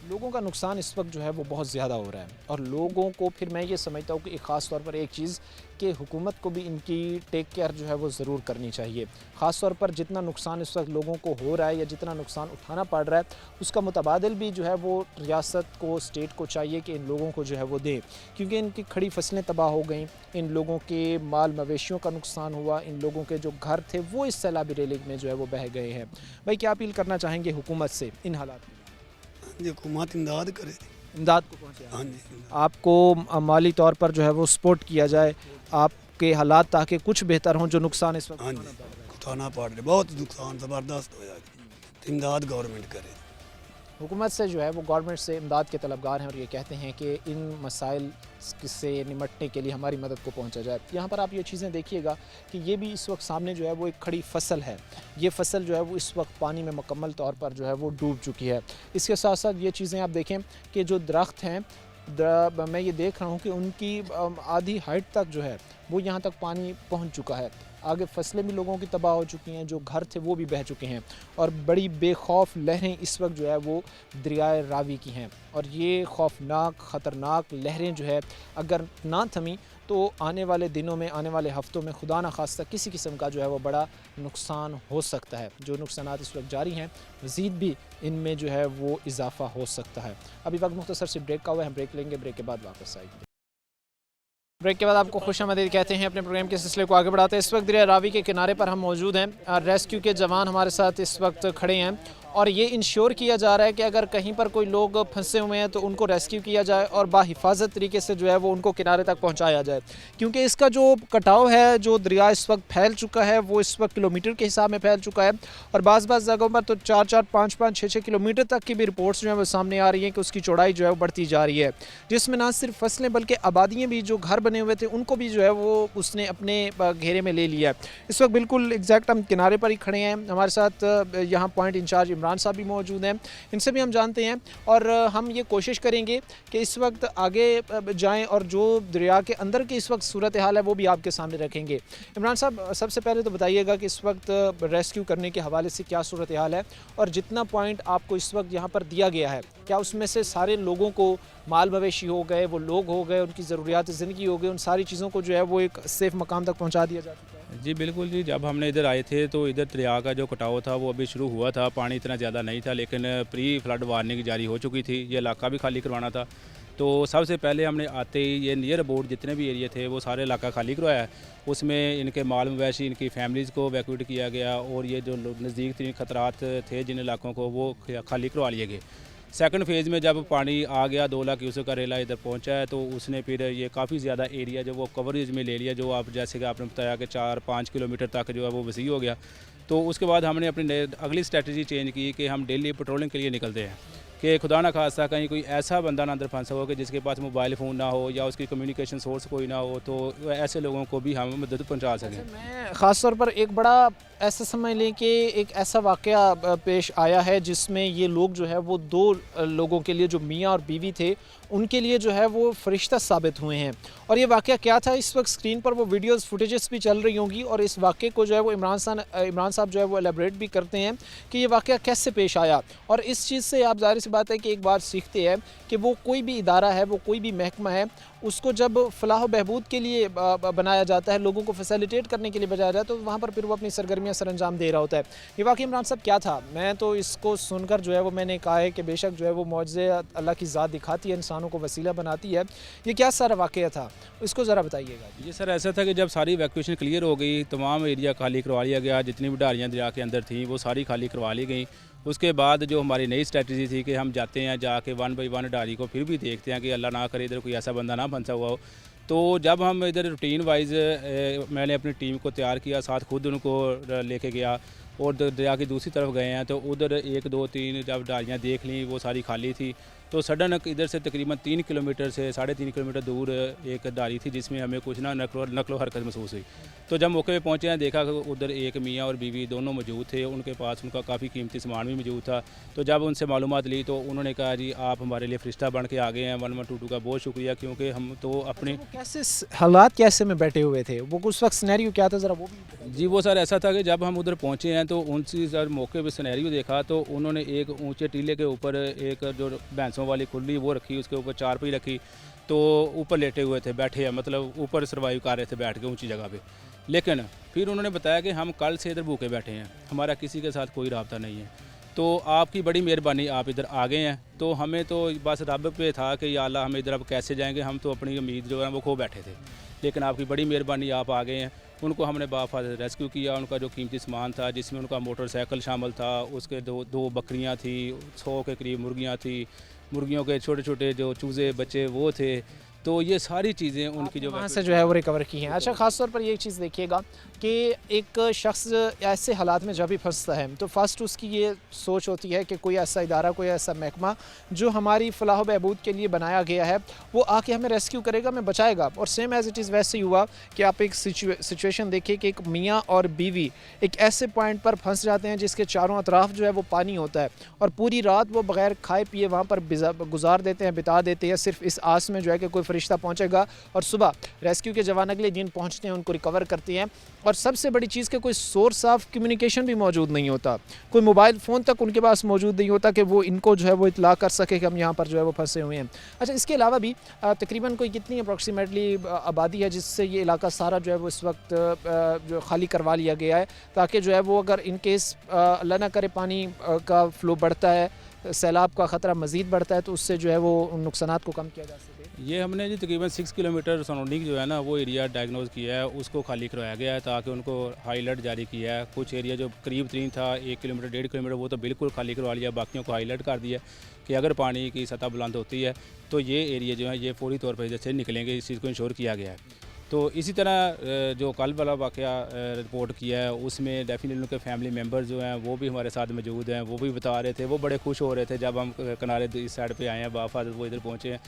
लोगों का नुकसान इस वक्त जो है वो बहुत ज़्यादा हो रहा है और लोगों को फिर मैं ये समझता हूँ कि ख़ास तौर पर एक चीज़ कि हुकूमत को भी इनकी टेक केयर जो है वो ज़रूर करनी चाहिए। ख़ास तौर पर जितना नुकसान इस वक्त लोगों को हो रहा है या जितना नुकसान उठाना पड़ रहा है उसका मुतबादिल भी जो है वो रियासत को, स्टेट को चाहिए कि इन लोगों को जो है वो दे, क्योंकि इनकी खड़ी फसलें तबाह हो गई, इन लोगों के माल मवेशियों का नुकसान हुआ, इन लोगों के जो घर थे वो इस सैलाबी रेले में जो है वो बह गए हैं। भाई क्या अपील करना चाहेंगे हुकूमत से इन हालात में? जी, हुकूमत इमदाद करे, इमदाद को पहुँचे, हाँ जी, आपको माली तौर पर जो है वो सपोर्ट किया जाए आपके हालात ताकि कुछ बेहतर हों जो नुकसान इस वक्त हाँ उठाना जी, पड़ रहा है। उठाना पड़ रहा है, बहुत नुकसान ज़बरदस्त हो जाएगा, तो इमदाद गवर्नमेंट करे। हुकूमत से जो है वो गवर्नमेंट से इमदाद के तलबगार हैं और ये कहते हैं कि इन मसाइल से निमटने के लिए हमारी मदद को पहुंचा जाए। यहाँ पर आप ये चीज़ें देखिएगा कि ये भी इस वक्त सामने जो है वो एक खड़ी फसल है, ये फसल जो है वो इस वक्त पानी में मुकम्मल तौर पर जो है वो डूब चुकी है। इसके साथ साथ ये चीज़ें आप देखें कि जो दरख्त हैं, मैं ये देख रहा हूँ कि उनकी आधी हाइट तक जो है वो यहाँ तक पानी पहुँच चुका है, आगे फसलें भी लोगों की तबाह हो चुकी हैं, जो घर थे वो भी बह चुके हैं और बड़ी बेखौफ लहरें इस वक्त जो है वो दरियाए रावी की हैं और ये खौफनाक ख़तरनाक लहरें जो है अगर ना थमी तो आने वाले दिनों में, आने वाले हफ़्तों में खुदा न खास्ता किसी किस्म का जो है वो बड़ा नुकसान हो सकता है। जो नुकसानात इस वक्त जारी हैं मज़ीद भी इनमें जो है वो इजाफ़ा हो सकता है। अभी वक्त मुख्तसर से ब्रेक का हुआ है, हम ब्रेक लेंगे, ब्रेक के बाद वापस आएंगे। ब्रेक के बाद आपको खुशामदीद कहते हैं, अपने प्रोग्राम के सिलसिले को आगे बढ़ाते हैं। इस वक्त दरिया रावी के किनारे पर हम मौजूद हैं, रेस्क्यू के जवान हमारे साथ इस वक्त खड़े हैं और ये इंश्योर किया जा रहा है कि अगर कहीं पर कोई लोग फंसे हुए हैं तो उनको रेस्क्यू किया जाए और बाहिफाजत तरीके से जो है वो उनको किनारे तक पहुंचाया जाए, क्योंकि इसका जो कटाव है, जो दरिया इस वक्त फैल चुका है, वो इस वक्त किलोमीटर के हिसाब में फैल चुका है और बाज़ जगहों पर तो 4-4, 5-5, 6-6 किलोमीटर तक की भी रिपोर्ट्स जो है वो सामने आ रही हैं कि उसकी चौड़ाई जो है वो बढ़ती जा रही है, जिसमें ना सिर्फ फसलें बल्कि आबादियाँ भी, जो घर बने हुए थे उनको भी जो है वो उसने अपने घेरे में ले लिया है। इस वक्त बिल्कुल एग्जैक्ट हम किनारे पर ही खड़े हैं, हमारे साथ यहाँ पॉइंट इंचार्ज इमरान साहब भी मौजूद हैं, इनसे भी हम जानते हैं और हम ये कोशिश करेंगे कि इस वक्त आगे जाएं और जो दरिया के अंदर की इस वक्त सूरत हाल है वो भी आपके सामने रखेंगे। इमरान साहब, सबसे पहले तो बताइएगा कि इस वक्त रेस्क्यू करने के हवाले से क्या सूरत हाल है और जितना पॉइंट आपको इस वक्त यहाँ पर दिया गया है, क्या उसमें से सारे लोगों को, माल मवेशी हो गए, वो लोग हो गए, उनकी ज़रूरियात ज़िंदगी हो गई, उन सारी चीज़ों को जो है वो एक सेफ़ मकाम तक पहुँचा दिया जा चुका है? जी बिल्कुल जी, जब हमने इधर आए थे तो इधर दरिया का जो कटाव था वो अभी शुरू हुआ था, पानी इतना ज़्यादा नहीं था, लेकिन प्री फ्लड वार्निंग जारी हो चुकी थी, ये इलाका भी खाली करवाना था। तो सबसे पहले हमने आते ही ये नियर अबाउट जितने भी एरिया थे वो सारे इलाका खाली करवाया, उसमें इनके माल मवेशी, इनकी फैमिलीज़ को वैक्यूएट किया गया और ये जो नज़दीक तीन खतरात थे जिन इलाकों को वो खाली करवा लिए गए। सेकंड फेज़ में जब पानी आ गया, 2 लाख क्यूसेक का रेला इधर पहुंचा है, तो उसने फिर ये काफ़ी ज़्यादा एरिया जो वो कवरेज में ले लिया, जो आप जैसे कि आपने बताया कि 4-5 किलोमीटर तक जो है वो वसी हो गया। तो उसके बाद हमने अपनी अगली स्ट्रेटजी चेंज की कि हम डेली पेट्रोलिंग के लिए निकलते हैं कि खुदा ना खास्ता कहीं कोई ऐसा बंदा ना अंदर फंसा हो कि जिसके पास मोबाइल फ़ोन ना हो या उसकी कम्युनिकेशन सोर्स कोई ना हो, तो ऐसे लोगों को भी हम मदद पहुँचा सकें। मैं ख़ास तौर पर एक बड़ा ऐसा समझ लें कि एक ऐसा वाक़या पेश आया है जिसमें ये लोग जो है वो 2 लोगों के लिए, जो मियाँ और बीवी थे, उनके लिए जो है वो फ़रिश्ता साबित हुए हैं। और ये वाक़या क्या था, इस वक्त स्क्रीन पर वो वीडियोस फुटेजेस भी चल रही होंगी और इस वाक़े को जो है वो इमरान साहब जो है वो एलेबरेट भी करते हैं कि ये वाक़या कैसे पेश आया। और इस चीज़ से आप ज़ाहिर सी बात है कि एक बार सीखते हैं कि वो कोई भी इदारा है, वो कोई भी महकमा है, उसको जब फ़लाह बहबूद के लिए बनाया जाता है, लोगों को फैसिलिटेट करने के लिए बनाया जाता है, तो वहाँ पर फिर वो अपनी सरगर्मियाँ सर अंजाम दे रहा होता है। ये वाक़ई इमरान साहब क्या था? मैं तो इसको सुनकर जो है वो मैंने कहा है कि बेशक जो है वो मौजज़े अल्लाह की ज़ात दिखाती है, इंसानों को वसीला बनाती है। ये क्या सारा वाक़या था, इसको ज़रा बताइएगा। ये सर ऐसा था कि जब सारी इवैक्यूएशन क्लियर हो गई, तमाम एरिया खाली करवा लिया गया, जितनी भी ढालियाँ दरिया के अंदर थी वो सारी खाली करवा ली गई। उसके बाद जो हमारी नई स्ट्रेटजी थी कि हम जाते हैं, जाके 1 बाई 1 डाली को फिर भी देखते हैं कि अल्लाह ना करे इधर कोई ऐसा बंदा ना फंसा हुआ हो। तो जब हम इधर रूटीन वाइज मैंने अपनी टीम को तैयार किया, साथ खुद उनको लेके गया और दरिया की दूसरी तरफ गए हैं, तो उधर 1, 2, 3 जब डालियाँ देख ली वो सारी खाली थी, तो सडन इधर से तकरीबन 3 किलोमीटर से 3.5 किलोमीटर दूर एक डाली थी जिसमें हमें कुछ ना नकलो हरकत महसूस हुई। तो जब मौके पे पहुंचे हैं, देखा कि उधर एक मियाँ और बीवी दोनों मौजूद थे, उनके पास उनका काफ़ी कीमती सामान भी मौजूद था। तो जब उनसे मालूमात ली तो उन्होंने कहा जी आप हमारे लिए फ़रिश्ता बन के आ गए हैं, 1122 का बहुत शुक्रिया, क्योंकि हम तो अपने वो कैसे हालात कैसे में बैठे हुए थे, वो उस वक्त सिनेरियो क्या था, ज़रा वो भी। जी वो सर ऐसा था कि जब हम उधर पहुंचे हैं तो उनसे सर मौके पे सिनेरियो देखा, तो उन्होंने एक ऊंचे टीले के ऊपर एक जो भैंसों वाली खुली वो रखी, उसके ऊपर चारपाई रखी, तो ऊपर लेटे हुए थे, बैठे हैं, मतलब ऊपर सर्वाइव कर रहे थे बैठ के ऊंची जगह पे। लेकिन फिर उन्होंने बताया कि हम कल से इधर भूखे बैठे हैं, हमारा किसी के साथ कोई रब्ता नहीं है, तो आपकी बड़ी मेहरबानी आप इधर आ गए हैं। तो हमें तो बस रब पे था कि या अल्लाह हम इधर अब कैसे जाएंगे, हम तो अपनी उम्मीद जो है वो खो बैठे थे, लेकिन आपकी बड़ी मेहरबानी आप आ गए हैं। उनको हमने बाफाज़त रेस्क्यू किया, उनका जो कीमती सामान था जिसमें उनका मोटरसाइकिल शामिल था, उसके दो बकरियां थी, 100 के करीब मुर्गियां थी, मुर्गियों के छोटे छोटे जो चूज़े बच्चे वो थे, तो ये सारी चीज़ें उनकी जो वहाँ से जो है वो रिकवर की हैं। अच्छा, ख़ास तौर पर ये चीज़ देखिएगा कि एक शख्स ऐसे हालात में जब भी फंसता है तो फर्स्ट उसकी ये सोच होती है कि कोई ऐसा इदारा, कोई ऐसा महकमा जो हमारी फ़लाह बहबूद के लिए बनाया गया है वो आके हमें रेस्क्यू करेगा, हमें बचाएगा। और सेम एज़ इट इज़ वैसे ही हुआ कि आप एक सिचुएशन देखिए कि एक मियाँ और बीवी एक ऐसे पॉइंट पर फंस जाते हैं जिसके चारों अतराफ जो है वो पानी होता है और पूरी रात वो बग़ैर खाए पिए वहाँ पर गुजार देते हैं, बिता देते हैं, सिर्फ इस आस में जो है कि कोई फरिश्ता पहुंचेगा और सुबह रेस्क्यू के जवान अगले दिन पहुंचते हैं, उनको रिकवर करते हैं। और सबसे बड़ी चीज़ कि कोई सोर्स ऑफ कम्युनिकेशन भी मौजूद नहीं होता, कोई मोबाइल फ़ोन तक उनके पास मौजूद नहीं होता कि वो इनको जो है वो इतला कर सके कि हम यहाँ पर जो है वो फंसे हुए हैं। अच्छा, इसके अलावा भी तकरीबन कोई कितनी अप्रॉक्सीमेटली आबादी है जिससे ये इलाका सारा जो है वो इस वक्त जो खाली करवा लिया गया है, ताकि जो है वो अगर इन केस अल्लाह ना करे पानी का फ़्लो बढ़ता है, सैलाब का ख़तरा मज़ीद बढ़ता है, तो उससे जो है वो उन नुकसानात को कम किया जा सके। ये हमने जी तकरीबन 6 किलोमीटर सराउंडिंग जो है ना वो एरिया डायग्नोज किया है, उसको खाली करवाया गया है ताकि उनको हाई अलर्ट जारी किया है। कुछ एरिया जो करीब तरीन था 1 किलोमीटर 1.5 किलोमीटर वो तो बिल्कुल खाली करवा लिया, बाकियों को हाई अलर्ट कर दिया कि अगर पानी की सतह बुलंद होती है तो ये एरिया जो है ये फौरी तौर पर जैसे निकलेंगे, इस चीज़ को इंश्योर किया गया है। तो इसी तरह जो कल वाला वाक़या रिपोर्ट किया है उसमें डेफिनेटली उनके फैमिली मेम्बर जो हैं वो भी हमारे साथ मौजूद हैं, वो भी बता रहे थे, वो बड़े खुश हो रहे थे जब हम किनारे इस साइड पे आए हैं, बाफाजत वो इधर पहुँचे हैं।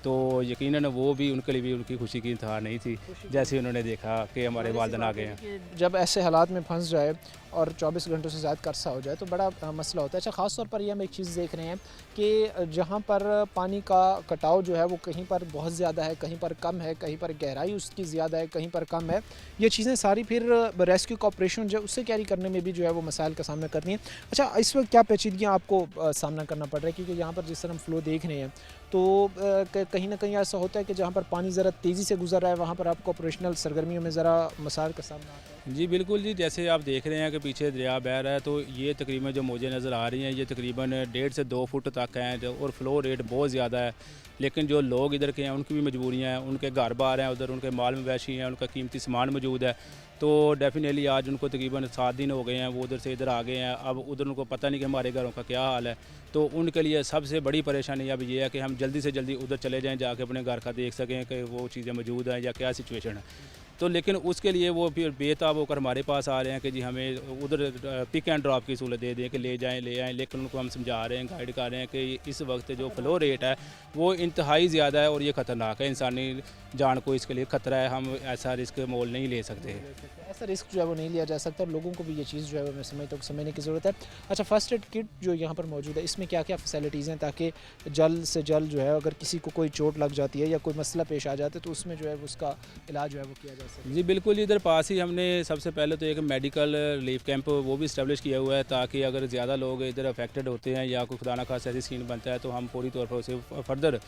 तो यकीनन वो भी उनके लिए भी उनकी खुशी की इंतहा नहीं थी जैसे उन्होंने देखा कि हमारे वालिदैन आ गए हैं। जब ऐसे हालात में फंस जाए और 24 घंटों से ज़्यादा अरसा हो जाए तो बड़ा मसला होता है। अच्छा, ख़ास तौर पर ये हम एक चीज़ देख रहे हैं कि जहाँ पर पानी का कटाव जो है वो कहीं पर बहुत ज़्यादा है, कहीं पर कम है, कहीं पर गहराई उसकी ज़्यादा है, कहीं पर कम है। ये चीज़ें सारी फिर रेस्क्यू ऑपरेशन जो उससे कैरी करने में भी जो है वो मसाइल का सामना करनी है। अच्छा, इस वक्त क्या पेचीदगियाँ आपको सामना करना पड़ रहा है, क्योंकि यहाँ पर जिस तरह हम फ्लो देख रहे हैं तो कहीं ना कहीं ऐसा होता है कि जहाँ पर पानी ज़रा तेज़ी से गुजर रहा है वहाँ पर आपको ऑपरेशनल सरगर्मियों में ज़रा मसाइल का सामना आता है। जी बिल्कुल जी, जैसे आप देख रहे हैं कि पीछे दरिया बह रहा है तो ये तकरीबन जो मौजें नज़र आ रही हैं ये तकरीबन 1.5 से 2 फुट तक हैं और फ्लो रेट बहुत ज़्यादा है। लेकिन जो लोग इधर के हैं उनकी भी मजबूरियाँ हैं, उनके घर बार हैं, उधर उनके माल मवेशी हैं, उनका कीमती सामान मौजूद है। तो डेफिनेटली आज उनको तकरीबन 7 दिन हो गए हैं, वो उधर से इधर आ गए हैं। अब उधर उनको पता नहीं कि हमारे घरों का क्या हाल है, तो उनके लिए सबसे बड़ी परेशानी अब ये है कि हम जल्दी से जल्दी उधर चले जाएँ, जाके अपने घर का देख सकें कि वो चीज़ें मौजूद हैं या क्या सिचुएशन है। तो लेकिन उसके लिए वो फिर बेताब होकर हमारे पास आ रहे हैं कि जी हमें उधर पिक एंड ड्रॉप की सहूलत दे दें कि ले आएँ। लेकिन उनको हम समझा रहे हैं, गाइड कर रहे हैं कि इस वक्त जो फ्लो रेट है वो इंतहाई ज़्यादा है और ये ख़तरनाक है, इंसानी जान को इसके लिए ख़तरा है, हम ऐसा रिस्क मोल नहीं ले सकते। ऐसा रिस्क जो है वो नहीं लिया जा सकता, लोगों को भी ये चीज़ जो है वो मैं समझता हूँ समझने की ज़रूरत है। अच्छा, फ़र्स्ट एड किट जो यहाँ पर मौजूद है इसमें क्या क्या फैसिलिटीज़ हैं ताकि जल्द से जल्द जो है अगर किसी को कोई चोट लग जाती है या कोई मसला पेश आ जाता है तो उसमें जो है उसका इलाज जो है वो किया जा सके? जी बिल्कुल, इधर पास ही हमने सबसे पहले तो एक मेडिकल रिलीफ कैंप वो भी इस्टेब्लिश किया हुआ है ताकि अगर ज़्यादा लोग इधर अफेक्टेड होते हैं या कोई खुदा ना खास ऐसी सीन बनता है तो हम पूरी तौर पर उसे फर्दर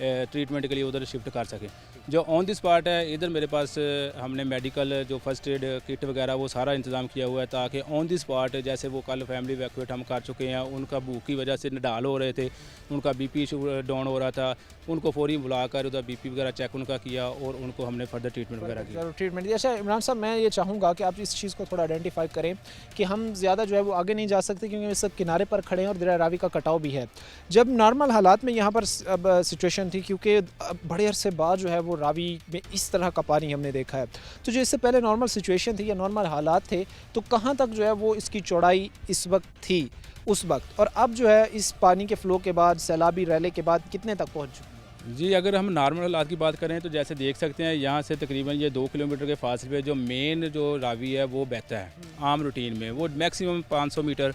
ट्रीटमेंट के लिए उधर शिफ्ट कर सकें। जो ऑन द स्पॉट है इधर मेरे पास हमने मेडिकल जो फर्स्ट एड किट वगैरह वो सारा इंतज़ाम किया हुआ है ताकि ऑन द स्पॉट जैसे वो कल फैमिली इवैक्यूएट हम कर चुके हैं, उनका भूख की वजह से निडाल हो रहे थे, उनका बीपी डाउन हो रहा था, उनको फौरी बुलाकर उधर बीपी वगैरह चेक उनका किया और उनको हमने फर्दर ट्रीटमेंट वगैरह किया। ट्रीटमेंट दिया। अच्छा इमरान साहब, मैं ये चाहूँगा कि आप इस चीज़ को थोड़ा आइडेंटिफाई करें कि हम ज़्यादा जो है वो आगे नहीं जा सकते क्योंकि इस सब किनारे पर खड़े हैं और दरिया रावी का कटाव भी है। जब नॉर्मल हालात में यहाँ पर अब सिचुएशन थी, क्योंकि बड़े अरसे बाद जो है वो रावी में इस तरह का पानी हमने देखा है, तो जो इससे पहले नॉर्मल सिचुएशन थी या नॉर्मल हालात थे तो कहाँ तक जो है वो इसकी चौड़ाई इस वक्त थी उस वक्त, और अब जो है इस पानी के फ़्लो के बाद सैलाबी रैले के बाद कितने तक पहुँच चुकी है? जी, अगर हम नॉर्मल हालात की बात करें तो जैसे देख सकते हैं यहाँ से तकरीबन ये 2 किलोमीटर के फासले पे जो मेन जो रावी है वो बहता है आम रूटीन में, वो मैक्सिमम 500 मीटर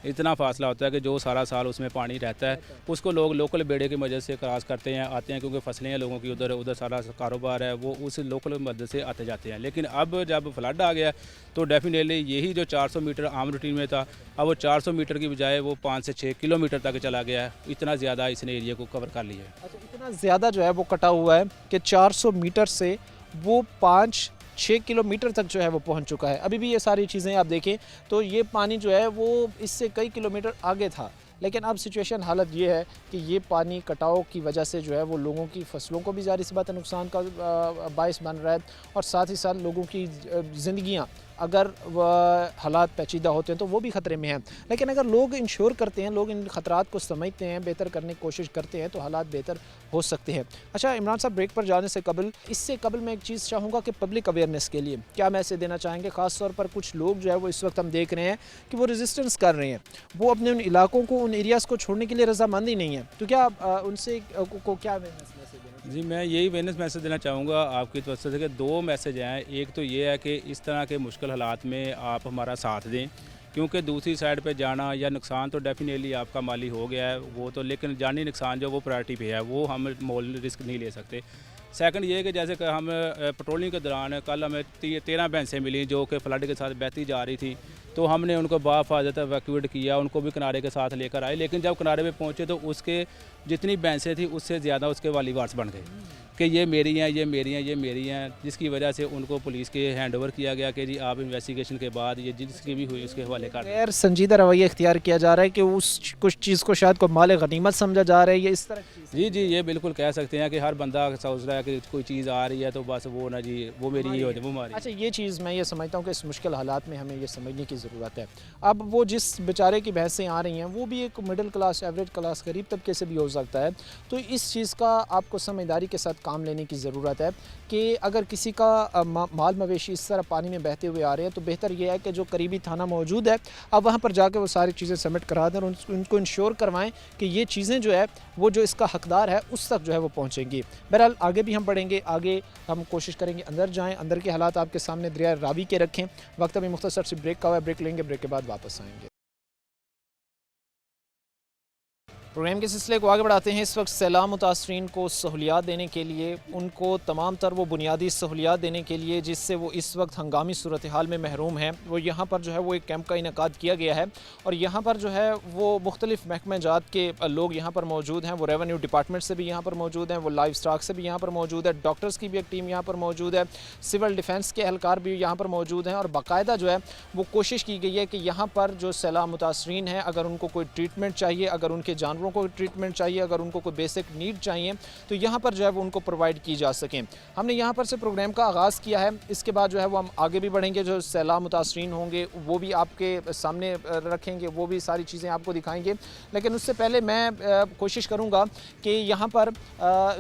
इतना फासला होता है कि जो सारा साल उसमें पानी रहता है, उसको लोग लोकल बेड़े की मदद से क्रॉस करते हैं, आते हैं, क्योंकि फसलें हैं लोगों की, उधर सारा कारोबार है वो उस लोकल मदद से आते जाते हैं। लेकिन अब जब फ्लड आ गया तो डेफिनेटली यही जो 400 मीटर आम रूटीन में था अब वो 400 मीटर की बजाय वो 5 से 6 किलोमीटर तक चला गया है, इतना ज़्यादा इसने एरिया को कवर कर लिया है। अच्छा, इतना ज़्यादा जो है वो कटा हुआ है कि 400 मीटर से वो 5-6 किलोमीटर तक जो है वो पहुंच चुका है। अभी भी ये सारी चीज़ें आप देखें तो ये पानी जो है वो इससे कई किलोमीटर आगे था, लेकिन अब सिचुएशन हालत ये है कि ये पानी कटाव की वजह से जो है वो लोगों की फसलों को भी ज़ाहिर सी बात है नुकसान का बायस बन रहा है, और साथ ही साथ लोगों की ज़िंदगियाँ अगर हालात पेचीदा होते हैं तो वो भी ख़तरे में हैं। लेकिन अगर लोग इंश्योर करते हैं, लोग इन ख़तरात को समझते हैं, बेहतर करने की कोशिश करते हैं तो हालात बेहतर हो सकते हैं। अच्छा इमरान साहब, ब्रेक पर जाने से कबल इससे कबल मैं एक चीज़ चाहूँगा कि पब्लिक अवेयरनेस के लिए क्या मैसेज देना चाहेंगे? ख़ास तौर पर कुछ लोग जो है वो इस वक्त हम देख रहे हैं कि वो रेजिस्टेंस कर रहे हैं, वो अपने उन इलाकों को, उन एरियाज़ को छोड़ने के लिए रजामंद ही नहीं है, तो क्या उनसे को क्या अवेयरनेस मैसेज देना? जी, मैं यही अवेयरनेस मैसेज देना चाहूँगा आपकी तरफ से कि 2 मैसेज हैं। एक तो ये है कि इस तरह के मुश्किल हालात में आप हमारा साथ दें, क्योंकि दूसरी साइड पे जाना या नुकसान तो डेफिनेटली आपका माली हो गया है वो तो, लेकिन जानी नुकसान जो वो प्रायोरिटी पे है, वो हम मोल रिस्क नहीं ले सकते। सेकंड ये है कि जैसे कि हम पेट्रोलिंग के दौरान कल हमें 13 भैंसें मिली जो कि फ्लड के साथ बहती जा रही थी, तो हमने उनको बाहिफाजत एवैक्यूएट किया, उनको भी किनारे के साथ लेकर आए। लेकिन जब किनारे पे पहुंचे तो उसके जितनी भैंसें थी उससे ज़्यादा उसके वाली वार्स बन गए। कि ये मेरी हैं, ये मेरी हैं, ये मेरी हैं, जिसकी वजह से उनको पुलिस के हैंड ओवर किया गया कि जी आप इन्वेस्टिगेशन के बाद ये जिसकी भी हुई उसके हवाले कर दें। गैर संजीदा रवैया इख्तियार किया जा रहा है कि उस कुछ चीज़ को शायद को माल गनीमत समझा जा रहा है, ये इस तरह की चीज़। जी जी, ये बिल्कुल कह सकते हैं कि हर बंदा सोच रहा है कि कोई चीज़ आ रही है तो बस वो ना जी वो मेरी ही हो जाए, वो हमारी। अच्छा, ये चीज़ मैं ये समझता हूँ कि इस मुश्किल हालात में हमें ये समझने की ज़रूरत है। अब वो जिस बेचारे की बहसें आ रही हैं वो भी एक मिडिल क्लास, एवरेज क्लास, गरीब तबके से भी हो सकता है। तो इस चीज़ का आपको समझदारी के साथ काम लेने की ज़रूरत है कि अगर किसी का माल मवेशी इस तरह पानी में बहते हुए आ रहे हैं तो बेहतर यह है कि जो करीबी थाना मौजूद है आप वहाँ पर जाकर वो सारी चीज़ें सबमिट करा दें और उनको इंश्योर करवाएं कि ये चीज़ें जो है वो जो इसका हकदार है उस तक जो है वो पहुँचेंगी। बहरहाल आगे भी हम बढ़ेंगे, आगे हम कोशिश करेंगे अंदर जाएँ, अंदर के हालात आपके सामने दरिया रावी के रखें। वक्त अभी मुख्तसर से ब्रेक का हुआ है, ब्रेक लेंगे, ब्रेक के बाद वापस आएँगे। प्रोग्राम के सिलसिले को आगे बढ़ाते हैं। इस वक्त सैलाब मुतासरीन को सहूलियात देने के लिए, उनको तमाम तर वो बुनियादी सहूलियात देने के लिए जिससे वो इस वक्त हंगामी सूरत हाल में महरूम हैं, वो यहाँ पर जो है वो एक कैंप का इनेकाद किया गया है और यहाँ पर जो है वो मुख्तलिफ महकमे जात के लोग यहाँ पर मौजूद हैं। वो रेवेन्यू डिपार्टमेंट से भी यहाँ पर मौजूद हैं, वो लाइव स्टॉक से भी यहाँ पर मौजूद है, डॉक्टर्स की भी एक टीम यहाँ पर मौजूद है, सिविल डिफेंस के एहलकार भी यहाँ पर मौजूद हैं और बाकायदा जो है वो कोशिश की गई है कि यहाँ पर जो सैलाब मुतासरीन हैं अगर उनको कोई ट्रीटमेंट चाहिए, अगर उनके जानवरों को ट्रीटमेंट चाहिए, अगर उनको कोई बेसिक नीड चाहिए तो यहाँ पर जो है वो उनको प्रोवाइड की जा सकें। हमने यहाँ पर से प्रोग्राम का आगाज़ किया है। इसके बाद जो है वो हम आगे भी बढ़ेंगे, जो सैलाब मुतासरीन होंगे वो भी आपके सामने रखेंगे, वो भी सारी चीज़ें आपको दिखाएंगे। लेकिन उससे पहले मैं कोशिश करूँगा कि यहाँ पर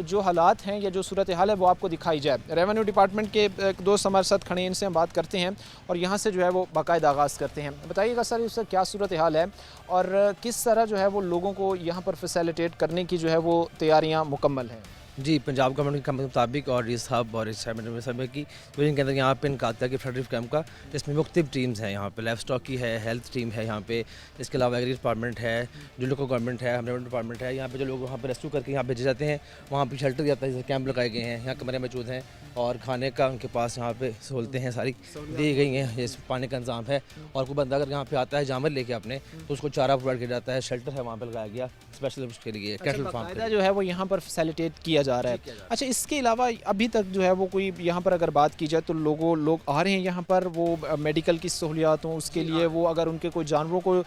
जो हालात हैं या जो सूरत हाल है वो आपको दिखाई जाए। रेवेन्यू डिपार्टमेंट के एक दोस्त हमारे साथ खड़े हैं, इनसे हम बात करते हैं और यहाँ से जो है वो बाकायदा आगाज़ करते हैं। बताइएगा सर उसका क्या सूरत हाल है और किस तरह जो है वो लोगों को यहाँ पर फैसिलिटेट करने की जो है वो तैयारियाँ मुकम्मल हैं। जी, पंजाब गवर्नमेंट के मुताबिक और इस साहब और इस समय की विजन के अंदर यहाँ पे इनका आता है कि फ्लड कैंप का, इसमें मुख्तलिफ टीम्स हैं। यहाँ पे लाइफ स्टॉक की है, हेल्थ टीम है यहाँ पे, इसके अलावा एग्री डिपार्टमेंट है, जो लोकल गवर्नमेंट है, रेवेन्यू डिपार्टमेंट है। यहाँ पे जो लोग वहाँ पे रेस्क्यू करके यहाँ भेजे जाते हैं, वहाँ पे शेल्टर दिया जाता है, जैसे कैंप लगाए गए हैं, यहाँ कमरे मौजूद हैं और खाने का उनके पास यहाँ पे सहूलतें हैं सारी दी गई हैं, इस पानी का इंतजाम है। और कोई बंदा अगर यहाँ पे आता है जानवर लेके अपने तो उसको चारा प्रोवाइड किया जाता है, शेल्टर है वहाँ पे लगाया गया स्पेशल उसके लिए, कैटल फार्म का जो है वो यहाँ पर फैसिलिटेट किया जा रहा है। अच्छा, इसके अलावा अभी तक जो है वो कोई यहाँ पर अगर बात की जाए तो लोग आ रहे हैं यहाँ पर, वो मेडिकल की सहूलियात हों उसके लिए, वो अगर उनके कोई जानवरों को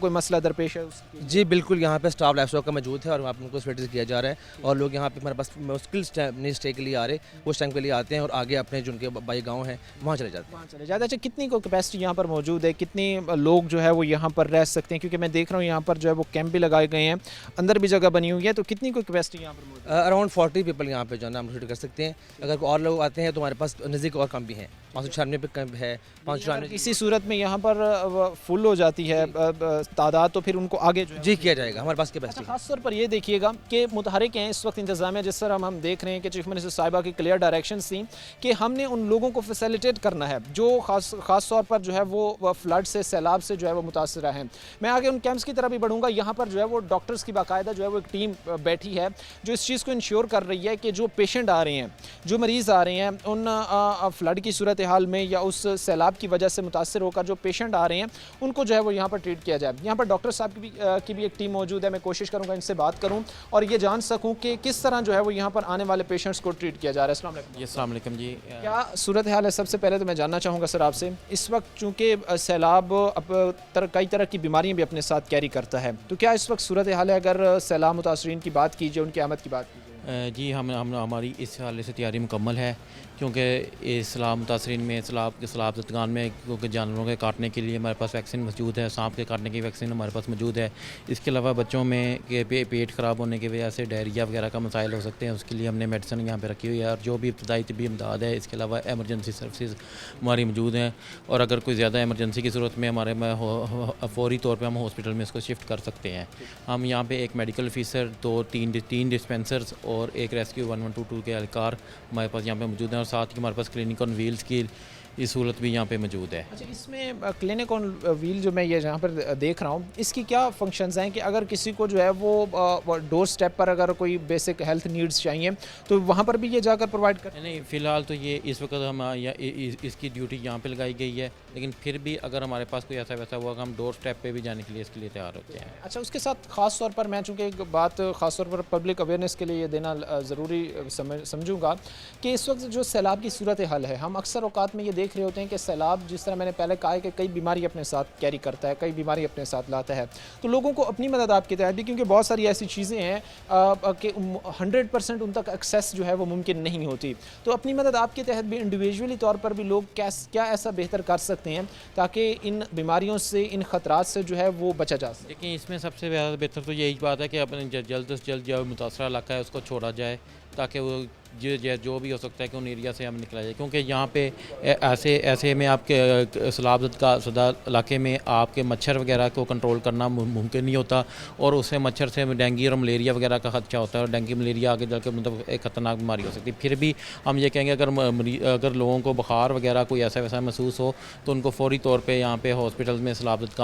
कोई मसला दरपेश है उसके। जी बिल्कुल, यहाँ पे स्टाफ लाइफ स्टॉक का मौजूद है और वहाँ पर उनको फैसिलिटीज किया जा रहा है और लोग यहाँ पे हमारे पास मुश्किल स्टे के लिए आ रहे, उस टाइम के लिए आते हैं और आगे अपने जो उनके बाई गाँव हैं वहाँ चले जाते हैं। अच्छा, कितनी को कैपेसिटी यहाँ पर मौजूद है, कितने लोग जो है वो यहाँ पर रह सकते हैं? क्योंकि मैं देख रहा हूँ यहाँ पर जो है वो कैंप भी लगाए गए हैं, अंदर भी जगह बनी हुई है, तो कितनी को कैपेसिटी यहाँ पर मौजूद है? अराउंड 40 पीपल यहाँ पे जो है ना हम शूट कर सकते हैं। अगर और लोग आते हैं तो हमारे पास नज़दीक और कम भी हैं, 596 पे कम है, 596। किसी सूरत में यहाँ पर फुल हो जाती है तादाद तो फिर उनको आगे जो है जी किया जाएगा, हमारे पास कैपेसिटी। खास तौर पर ये देखिए कि मुतहरिक हैं इस वक्त इंतजामिया, जिस तरह हम देख रहे हैं कि चीफ मिनिस्टर साहिबा की क्लियर डायरेक्शन थी कि हमने उन लोगों को फैसिलिटेट करना है जो खास तौर पर जो है वो फ्लड से, सैलाब से जो है वो मुतासर हैं। मैं आगे उन कैंप्स की तरफ भी बढ़ूँगा। यहाँ पर जो है वो डॉक्टर्स की बाकायदा जो है वो एक टीम बैठी है जो इस चीज़ को इंश्योर कर रही है कि जो पेशेंट आ रहे हैं, जो मरीज़ आ रहे हैं, उन फ्लड की सूरत हाल में या उस सैलाब की वजह से मुतासर होकर जो पेशेंट आ रहे हैं उनको जो है वो यहाँ पर ट्रीट किया जाए। यहाँ पर डॉक्टर साहब की भी एक टीम मौजूद है। मैं कोशिश करूँगा इनसे बात करूँ और ये जान सकूँ कि किस तरह जो है वो यहाँ पर आने वाले पेशेंट्स को ट्रीट किया जा रहा है। अस्सलाम वालेकुम जी। क्या सूरत हाल है? सबसे पहले तो मैं जानना चाहूँगा सर आपसे, इस वक्त चूँकि सैलाब अब कई तरह की बीमारियाँ भी अपने साथ कैरी करता है, तो क्या इस वक्त सूरत हाल है अगर सैलाब मुतासरीन की बात कीजिए, उनकी आमद की बात कीजिए? जी हमारी इस हाल से तैयारी मुकम्मल है, क्योंकि इस सैलाब मुतासरीन में सैलाब ज़दगान में क्योंकि जानवरों के काटने के लिए हमारे पास वैक्सीन मौजूद है, सांप के काटने की वैक्सीन हमारे पास मौजूद है। इसके अलावा बच्चों में के पेट ख़राब होने की वजह से डायरिया वगैरह का मसाइल हो सकते हैं, उसके लिए हमने मेडिसिन यहाँ पे रखी हुई है और जो भी इब्तदाई तिब्बी इमदाद है, इसके अलावा एमरजेंसी सर्विसेज हमारी मौजूद हैं और अगर कोई ज़्यादा एमरजेंसी की ज़रूरत में हमारे में फ़ौरी तौर पर हम हॉस्पिटल में इसको शिफ्ट कर सकते हैं। हम यहाँ पर एक मेडिकल ऑफिसर, तीन डिस्पेंसर्स और एक रेस्क्यू 1122 के एहलकार हमारे पास यहाँ पे मौजूद हैं और साथ ही हमारे पास क्लिनिक ऑन व्हील्स की ये सहूलत भी यहाँ पे मौजूद है। अच्छा, इसमें क्लिनिक ऑन व्हील जो मैं ये जहाँ पर देख रहा हूँ, इसकी क्या फंक्शंस हैं कि अगर किसी को जो है वो डोर स्टेप पर अगर कोई बेसिक हेल्थ नीड्स चाहिए तो वहाँ पर भी ये जाकर प्रोवाइड कर। नहीं, फ़िलहाल तो ये इस वक्त हम इसकी ड्यूटी यहाँ पे लगाई गई है, लेकिन फिर भी अगर हमारे पास कोई ऐसा वैसा हुआ कि हम डोर स्टेप पे भी जाने के लिए इसके लिए तैयार होते हैं। अच्छा, उसके साथ ख़ास तौर पर मैं चूँकि एक बात ख़ास तौर पर पब्लिक अवेयरनेस के लिए ये देना ज़रूरी समझूंगा कि इस वक्त जो सैलाब की सूरत हाल है, हम अक्सर औकात में ये देख रहे होते हैं कि सैलाब, जिस तरह मैंने पहले कहा है कि कई बीमारी अपने साथ कैरी करता है, कई बीमारी अपने साथ लाता है, तो लोगों को अपनी मदद आपके तहत भी, क्योंकि बहुत सारी ऐसी चीज़ें हैं कि 100% उन तक एक्सेस जो है वो मुमकिन नहीं होती, तो अपनी मदद आपके तहत भी इंडिविजुअली तौर पर भी लोग क्या ऐसा बेहतर कर सकते हैं ताकि इन बीमारियों से, इन ख़तरात से जो है वो बचा जा सके। लेकिन इसमें सबसे ज़्यादा बेहतर तो यही बात है कि अपने जल्द से जल्द जो मुतासरा इलाका है उसको छोड़ा जाए, ताकि वो जो भी हो सकता है कि उन एरिया से हम निकला जाए, क्योंकि यहाँ पे ऐसे में आपके सलाबत का सदा इलाके में आपके मच्छर वगैरह को कंट्रोल करना मुमकिन नहीं होता, और उससे मच्छर से डेंगू और मलेरिया वगैरह का खदशा होता है, और डेंगू मलेरिया आगे चल के मतलब एक ख़तरनाक बीमारी हो सकती है। फिर भी हम ये कहेंगे अगर लोगों को बुखार वगैरह कोई ऐसा वैसा महसूस हो तो उनको फ़ौरी तौर पर यहाँ पे हॉस्पिटल में सलाबत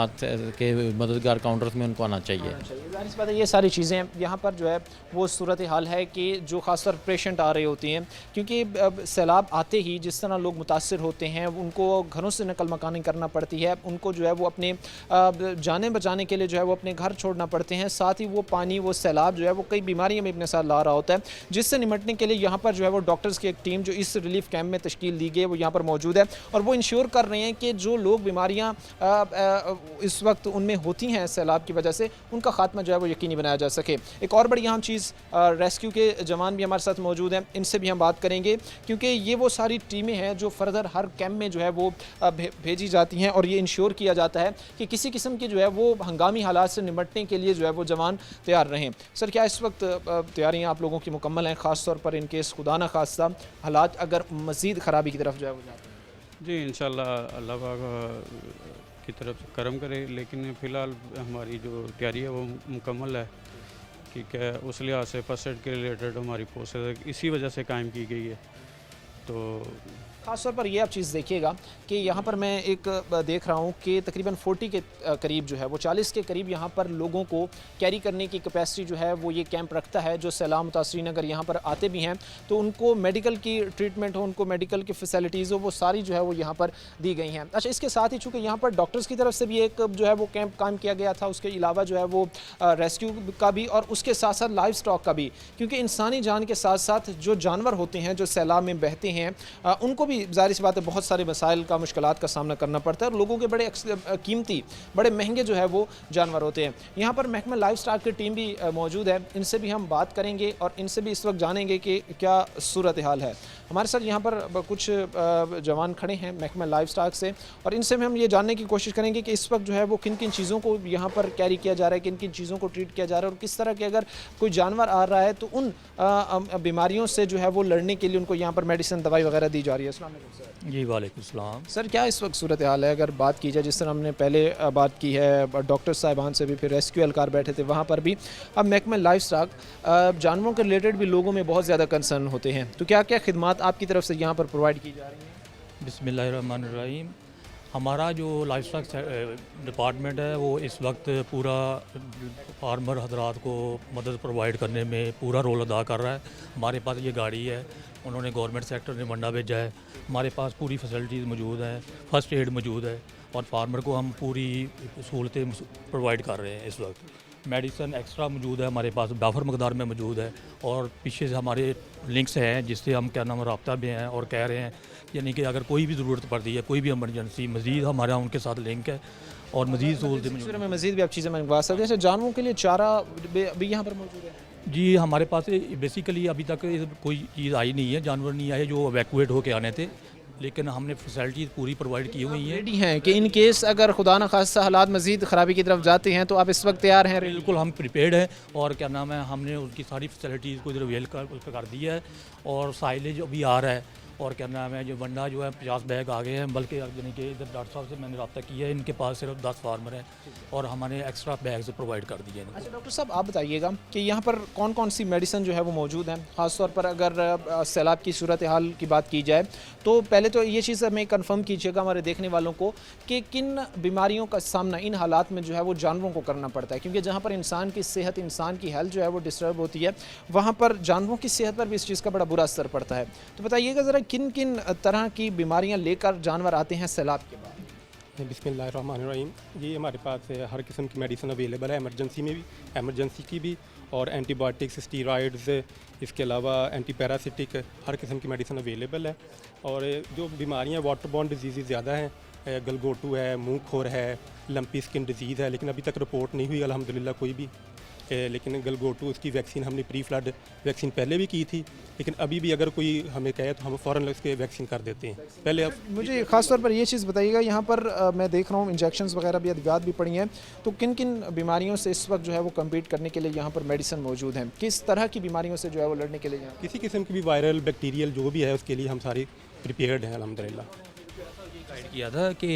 के मददगार काउंटर्स में उनको आना चाहिए। जाहिर सी बात है, ये सारी चीज़ें यहाँ पर जो है वो सूरत हाल है कि जो ख़ासतौर पेशेंट आ रहे होती हैं, क्योंकि सैलाब आते ही जिस तरह लोग मुतासर होते हैं, उनको घरों से नकल मकानी करना पड़ती है, उनको जो है वो अपने जानें बचाने के लिए जो है वो अपने घर छोड़ना पड़ते हैं, साथ ही वो पानी, वो सैलाब जो है वो कई बीमारियां भी अपने साथ ला रहा होता है, जिससे निपटने के लिए यहाँ पर जो है वो डॉक्टर्स की एक टीम जो इस रिलीफ कैंप में तश्कील दी गई है वो यहाँ पर मौजूद है, और वो इंश्योर कर रहे हैं कि जो लोग बीमारियाँ इस वक्त उनमें होती हैं सैलाब की वजह से, उनका खात्मा जो है वो यकीनी बनाया जा सके। एक और बड़ी अहम चीज़, रेस्क्यू के जवान भी हमारे साथ मौजूद हैं, इनसे भी हम बात करेंगे, क्योंकि ये वो सारी टीमें हैं जो फर्दर हर कैंप में जो है वो भेजी जाती हैं, और ये इंश्योर किया जाता है कि किसी किस्म की जो है वो हंगामी हालात से निपटने के लिए जो है वो जवान तैयार रहें। सर, क्या इस वक्त तैयारियां आप लोगों की मुकम्मल हैं, ख़ास तौर पर इन केस खुदा न खास्ता हालात अगर मज़ीद ख़राबी की तरफ जो है वो जाते हैं? जी, इंशाल्लाह अल्लाह पाक की तरफ से करम करे, लेकिन फ़िलहाल हमारी जो तैयारी है वो मुकम्मल है, ठीक है। उस लिहाज से फर्स्ट एड के रिलेटेड हमारी फोर्सेज इसी वजह से कायम की गई है। तो ख़ास तौर पर ये आप चीज़ देखिएगा कि यहाँ पर मैं एक देख रहा हूँ कि तकरीबन 40 के करीब जो है वो 40 के करीब यहाँ पर लोगों को कैरी करने की कैपेसिटी जो है वो ये कैंप रखता है। जो सैलाब मुतासरीन अगर यहाँ पर आते भी हैं तो उनको मेडिकल की ट्रीटमेंट हो, उनको मेडिकल की फैसिलिटीज़ हो, वो सारी जो है वो यहाँ पर दी गई हैं। अच्छा, इसके साथ ही चूँकि यहाँ पर डॉक्टर्स की तरफ से भी एक जो है वो कैंप कायम किया गया था, उसके अलावा जो है वो रेस्क्यू का भी, और उसके साथ साथ लाइव स्टॉक का भी, क्योंकि इंसानी जान के साथ साथ जो जानवर होते हैं जो सैलाब में बहते हैं उनको भी ज़ाहिर सी बात है बहुत सारे मसाइल का, मुश्किलात का सामना करना पड़ता है, और लोगों के बड़े कीमती, बड़े महंगे जो है वो जानवर होते हैं। यहाँ पर महकमा लाइव स्टॉक की टीम भी मौजूद है, इनसे भी हम बात करेंगे और इनसे भी इस वक्त जानेंगे कि क्या सूरत हाल है। हमारे साथ यहाँ पर कुछ जवान खड़े हैं महकमा लाइव स्टॉक से, और इनसे भी हम ये जानने की कोशिश करेंगे कि इस वक्त जो है वो किन किन चीज़ों को यहाँ पर कैरी किया जा रहा है, किन किन चीज़ों को ट्रीट किया जा रहा है, और किस तरह के अगर कोई जानवर आ रहा है तो उन बीमारियों से जो है वो लड़ने के लिए उनको यहाँ पर मेडिसिन, दवाई वगैरह दी जा रही है। अस्सलाम वालेकुम सर। जी वालेकुम सलाम। सर, क्या इस वक्त सूरत हाल है? अगर बात की जाए, जिस तरह हमने पहले बात की है डॉक्टर साहिबान से भी, फिर रेस्क्यू एहलकार बैठे थे वहाँ पर भी, अब महकमा लाइव स्टॉक जानवरों के रिलेटेड भी लोगों में बहुत ज़्यादा कंसर्न होते हैं, तो क्या क्या खिदमात आपकी तरफ से यहाँ पर प्रोवाइड की जा रही हैं? बिस्मिल्लाहिर्रहमानिर्रहीम। हमारा जो लाइफ स्टॉक डिपार्टमेंट है वो इस वक्त पूरा फार्मर हजरात को मदद प्रोवाइड करने में पूरा रोल अदा कर रहा है। हमारे पास ये गाड़ी है, उन्होंने गवर्नमेंट सेक्टर ने मंडा भेजा है, हमारे पास पूरी फैसिलिटीज़ मौजूद हैं, फर्स्ट एड मौजूद है, और फार्मर को हम पूरी सहूलतें प्रोवाइड कर रहे हैं। इस वक्त मेडिसन एक्स्ट्रा मौजूद है, हमारे पास बाफर मकदार में मौजूद है, और पीछे से हमारे लिंक्स हैं जिससे हम क्या नाम रब्ता भी हैं और कह रहे हैं, यानी कि अगर कोई भी ज़रूरत पड़ती है, कोई भी इमरजेंसी, मज़ीद हमारा उनके साथ लिंक है और मज़ीद सहूलतें में मज़ीद भी आप चीज़ें मंगवा सकते हैं। जानवरों के लिए चारा भी यहाँ पर मौजूद है? जी, हमारे पास बेसिकली अभी तक कोई चीज़ आई नहीं है, जानवर नहीं आए जो एवैक्यूएट होके आने थे, लेकिन हमने फैसिलिटीज़ पूरी प्रोवाइड की हुई हैं। रेडी हैं कि इन केस अगर खुदा न खास्ता हालात मज़ीद ख़राबी की तरफ जाते हैं तो आप इस वक्त तैयार हैं? बिल्कुल, हम प्रिपेयर्ड हैं, और क्या नाम है, हमने उनकी सारी फैसिलिटीज़ को इधर अवेल कर दिया है, और साइलेज अभी आ रहा है, और क्या नाम है जो वंडा जो है 50 बैग आ गए हैं, बल्कि यानी कि इधर डॉक्टर साहब से मैंने रब्ता किया है, इनके पास सिर्फ 10 फार्मर हैं और हमने एक्स्ट्रा बैग्स प्रोवाइड कर दिए हैं। अच्छा डॉक्टर साहब, आप बताइएगा कि यहाँ पर कौन कौन सी मेडिसिन जो है वो मौजूद हैं, ख़ासतौर पर अगर सैलाब की सूरत हाल की बात की जाए तो पहले तो ये चीज़ हमें कंफर्म कीजिएगा हमारे देखने वालों को कि किन बीमारियों का सामना इन हालात में जो है वो जानवरों को करना पड़ता है, क्योंकि जहाँ पर इंसान की सेहत, इंसान की हेल्थ जो है वो डिस्टर्ब होती है, वहाँ पर जानवरों की सेहत पर भी इस चीज़ का बड़ा बुरा असर पड़ता है। तो बताइएगा ज़रा किन किन तरह की बीमारियाँ लेकर जानवर आते हैं सैलाब के बाद? बिस्मिल्लाहिर्रहमानिर्रहीम। ये हमारे पास हर किस्म की मेडिसिन अवेलेबल है, इमरजेंसी में भी, एमरजेंसी की भी, और एंटीबायोटिक्स, स्टीरॉयड्स, इसके अलावा एंटी पैरासिटिक, हर किस्म की मेडिसिन अवेलेबल है। और जो बीमारियाँ वाटर बॉर्न डिजीज़ ज़्यादा हैं, गलगोटू है, मुंह खोर है, लंपी स्किन डिजीज़ है, लेकिन अभी तक रिपोर्ट नहीं हुई अल्हम्दुलिल्लाह कोई भी। लेकिन गलगोटू उसकी वैक्सीन हमने प्री फ्लड वैक्सीन पहले भी की थी, लेकिन अभी भी अगर कोई हमें कहे तो हम फ़ौरन उसके वैक्सीन कर देते हैं पहले। अब मुझे ख़ास तौर पर ये चीज़ बताइएगा, यहाँ पर मैं देख रहा हूँ इंजेक्शंस वगैरह भी, अद्वियात भी पड़ी हैं, तो किन किन बीमारियों से इस वक्त जो है वो कम्पीट करने के लिए यहाँ पर मेडिसिन मौजूद हैं? किस तरह की बीमारियों से जो है वो लड़ने के लिए यहाँ किसी किस्म की भी वायरल, बैक्टीरियल जो भी है उसके लिए हम सारे प्रिपेयर्ड हैं अल्हम्दुलिल्लाह। गाइड किया था कि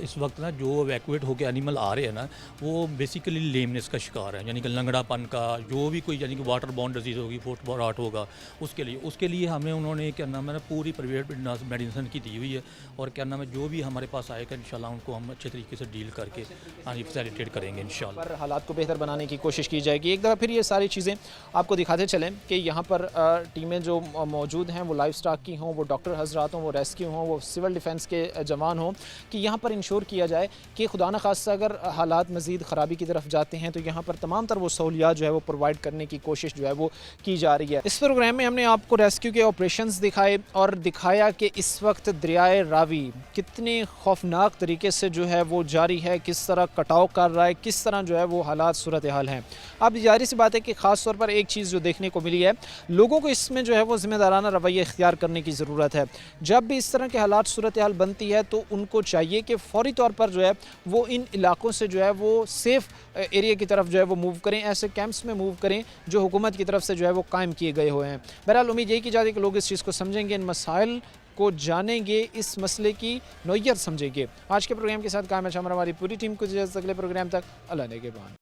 इस वक्त ना जो वैक्यूएट होकर एनिमल आ रहे हैं ना, वो बेसिकली लेमनेस का शिकार है, यानी कि लंगड़ापन का, जो भी कोई यानी कि वाटर बॉर्न डिजीज़ होगी, फुट रॉट होगा, उसके लिए हमें उन्होंने क्या नाम है ना पूरी प्राइवेट मेडिसिन की दी हुई है। और क्या नाम है जो भी हमारे पास आएगा इंशाल्लाह उनको हम अच्छे तरीके से डील करके फैसिलिटेट करेंगे इंशाल्लाह। पर हालात को बेहतर बनाने की कोशिश की जाएगी। एक दफ़ा फिर ये सारी चीज़ें आपको दिखाते चलें कि यहाँ पर टीमें जो मौजूद हैं वो लाइफ स्टॉक की हों, वो डॉक्टर हजरात हों, वो रेस्क्यू हों, वो सिविल डिफेंस के जवान हों, कि यहाँ पर इंश्योर किया जाए कि खुदा न खास्ता अगर हालात मज़ीद ख़राबी की तरफ जाते हैं तो यहाँ पर तमाम तर वो सहूलियात जो है वो प्रोवाइड करने की कोशिश जो है वो की जा रही है। इस प्रोग्राम में हमने आपको रेस्क्यू के ऑपरेशंस दिखाए और दिखाया कि इस वक्त दरियाए रावी कितने खौफनाक तरीके से जो है वो जारी है, किस तरह कटाव कर रहा है, किस तरह जो है वो हालात सूरत हाल हैं। अब जारी सी बात है कि ख़ास तौर पर एक चीज़ जो देखने को मिली है, लोगों को इसमें जो है वो ज़िम्मेदाराना रवैया इख्तियार करने की ज़रूरत है। जब भी इस तरह के हालात सूरत हाल बनती है तो उनको चाहिए कि फ़ौरी तौर पर जो है वो इन इलाकों से जो है वो सेफ़ एरिया की तरफ जो है वो मूव करें, ऐसे कैंप्स में मूव करें जो हुकूमत की तरफ से जो है वो कायम किए गए हुए हैं। बहरहाल उम्मीद यही की जाती है कि लोग इस चीज़ को समझेंगे, इन मसाइल को जानेंगे, इस मसले की नोयत समझेंगे। आज के प्रोग्राम के साथ कायम है हमारी पूरी टीम को। अगले प्रोग्राम तक अल्लाह ने के बाद।